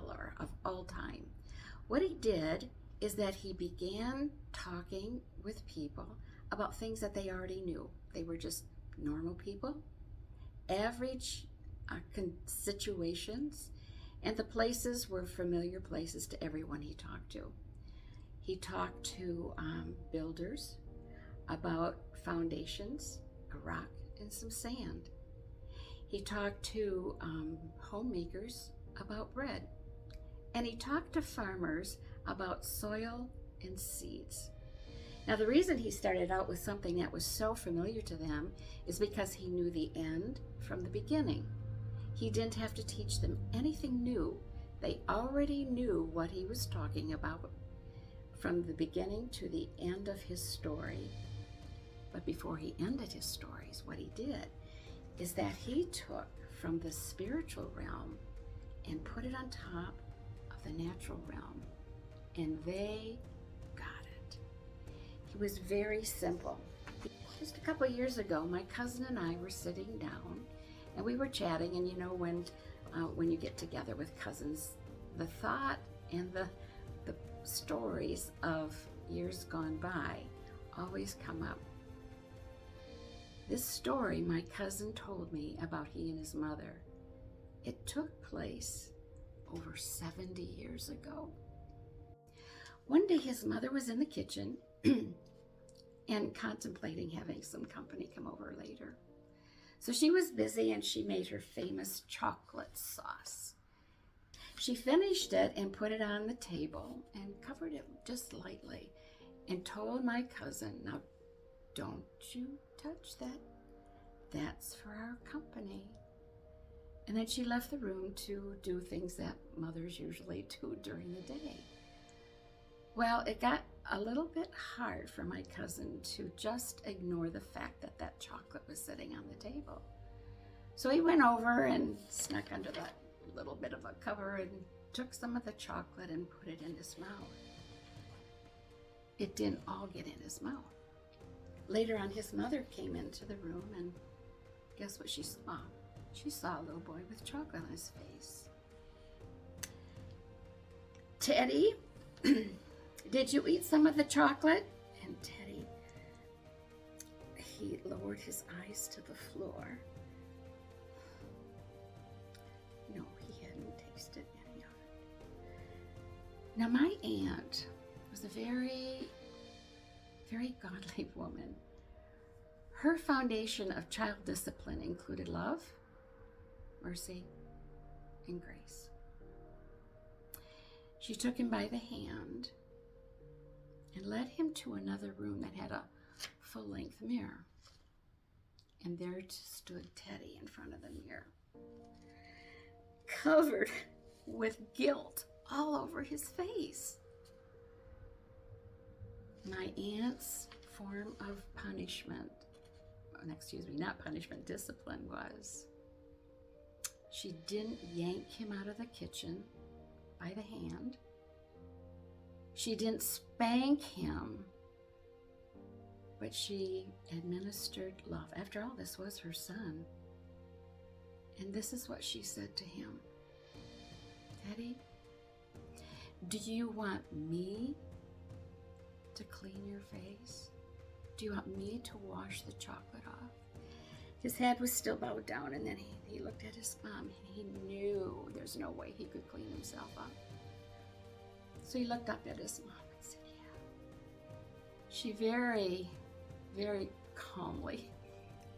storyteller of all time. What he did is that he began talking with people about things that they already knew. They were just normal people, average situations, and the places were familiar places to everyone he talked to. He talked to builders about foundations, a rock, and some sand. He talked to homemakers about bread. And he talked to farmers about soil and seeds. Now, the reason he started out with something that was so familiar to them is because he knew the end from the beginning. He didn't have to teach them anything new. They already knew what he was talking about from the beginning to the end of his story. But before he ended his stories, what he did is that he took from the spiritual realm and put it on top of the natural realm, and they got it. He was very simple. Just a couple of years ago, my cousin and I were sitting down and we were chatting, and you know, when you get together with cousins, the thought and the stories of years gone by always come up. This story my cousin told me about he and his mother, it took place over 70 years ago. One day his mother was in the kitchen and contemplating having some company come over later. So she was busy and she made her famous chocolate sauce. She finished it and put it on the table and covered it just lightly and told my cousin, "Now, don't you touch that. That's for our company." And then she left the room to do things that mothers usually do during the day. Well, it got a little bit hard for my cousin to just ignore the fact that that chocolate was sitting on the table. So he went over and snuck under that little bit of a cover and took some of the chocolate and put it in his mouth. It didn't all get in his mouth. Later on, his mother came into the room, and guess what she saw? She saw a little boy with chocolate on his face. "Teddy, did you eat some of the chocolate?" And Teddy, he lowered his eyes to the floor. No, he hadn't tasted any of it. Now, my aunt was a very, very godly woman. Her foundation of child discipline included love, mercy, and grace. She took him by the hand and led him to another room that had a full-length mirror. And there stood Teddy in front of the mirror, covered with guilt all over his face. My aunt's form of punishment, not punishment, discipline, was she didn't yank him out of the kitchen by the hand. She didn't spank him, but she administered love. After all, this was her son. And this is what she said to him: "Teddy, do you want me to clean your face? Do you want me to wash the chocolate off?" His head was still bowed down, and then he looked at his mom, and he knew there's no way he could clean himself up. So he looked up at his mom and said, "Yeah." She very, very calmly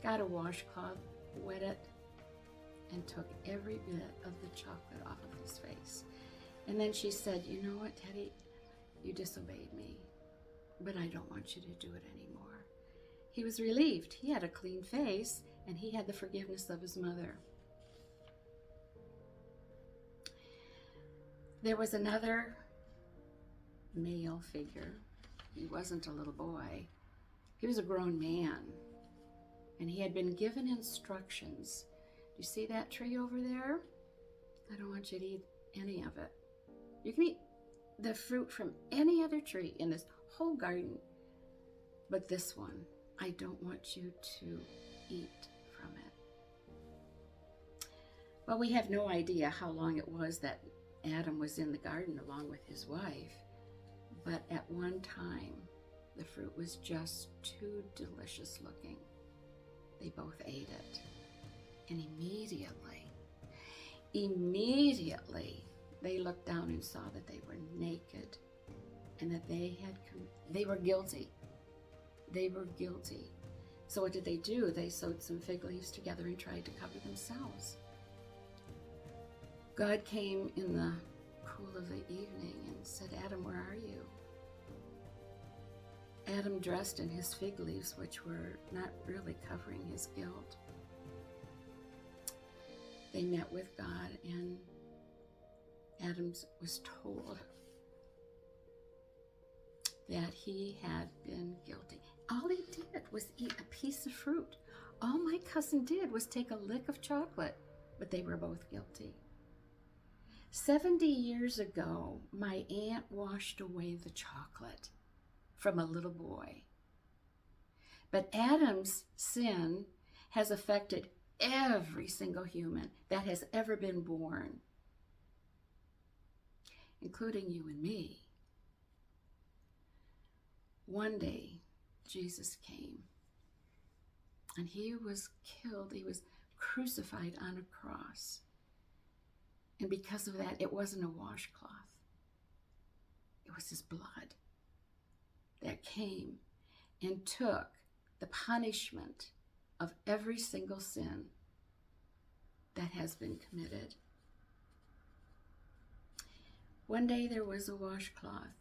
got a washcloth, wet it, and took every bit of the chocolate off of his face. And then she said, "You know what, Teddy? You disobeyed me, but I don't want you to do it anymore." He was relieved. He had a clean face, and he had the forgiveness of his mother. There was another male figure. He wasn't a little boy. He was a grown man, and he had been given instructions. Do you see that tree over there? I don't want you to eat any of it. You can eat the fruit from any other tree in this whole garden, but this one, I don't want you to eat from it. Well, we have no idea how long it was that Adam was in the garden along with his wife, but at one time the fruit was just too delicious looking. They both ate it, and immediately they looked down and saw that they were naked and that they were guilty. They were guilty. So what did they do? They sewed some fig leaves together and tried to cover themselves. God came in the cool of the evening and said, Adam, where are you? Adam, dressed in his fig leaves, which were not really covering his guilt. They met with God, and Adam was told that he had been guilty. All he did was eat a piece of fruit. All my cousin did was take a lick of chocolate, but they were both guilty. 70 years ago, my aunt washed away the chocolate from a little boy. But Adam's sin has affected every single human that has ever been born, including you and me. One day, Jesus came, and he was killed. He was crucified on a cross. And because of that, it wasn't a washcloth. It was his blood that came and took the punishment of every single sin that has been committed. One day there was a washcloth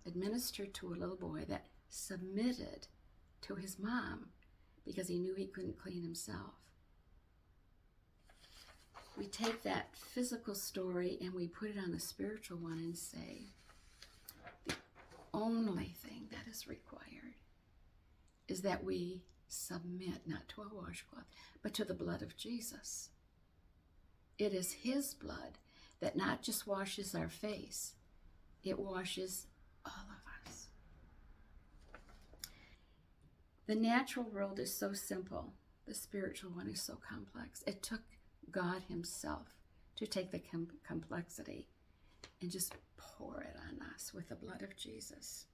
administered to a little boy that submitted to his mom because he knew he couldn't clean himself. We take that physical story and we put it on the spiritual one and say, the only thing that is required is that we submit not to a washcloth, but to the blood of Jesus. It is his blood that not just washes our face, it washes all of us. The natural world is so simple. The spiritual one is so complex. It took God himself to take the complexity and just pour it on us with the blood of Jesus.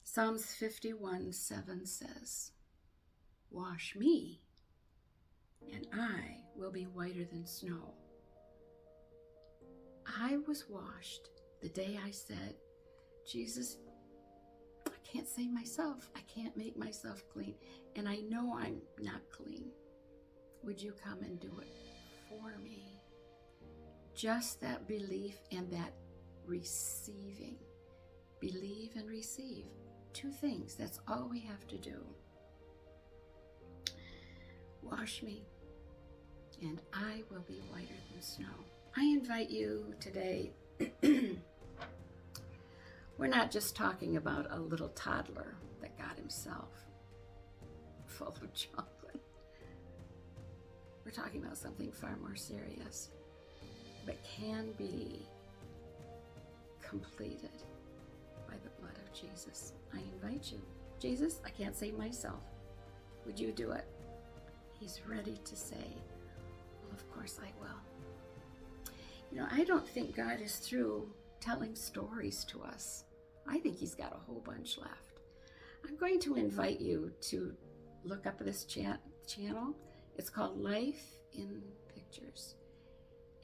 Psalms 51:7 says, "Wash me, and I will be whiter than snow." I was washed the day I said, Jesus, I can't save myself. I can't make myself clean. And I know I'm not clean. Would you come and do it for me? Just that belief and that receiving. Believe and receive. Two things. That's all we have to do. Wash me, and I will be whiter than snow. I invite you today. We're not just talking about a little toddler that got himself full of chocolate. We're talking about something far more serious, but can be completed by the blood of Jesus. I invite you. Jesus, I can't save myself. Would you do it? He's ready to say, well, of course I will. You know, I don't think God is through telling stories to us. I think he's got a whole bunch left. I'm going to invite you to look up this channel. It's called Life in Pictures.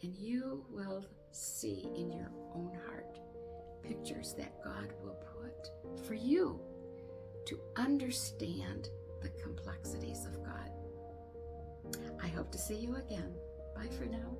And you will see in your own heart pictures that God will put for you to understand the complexities of God. I hope to see you again. Bye for now.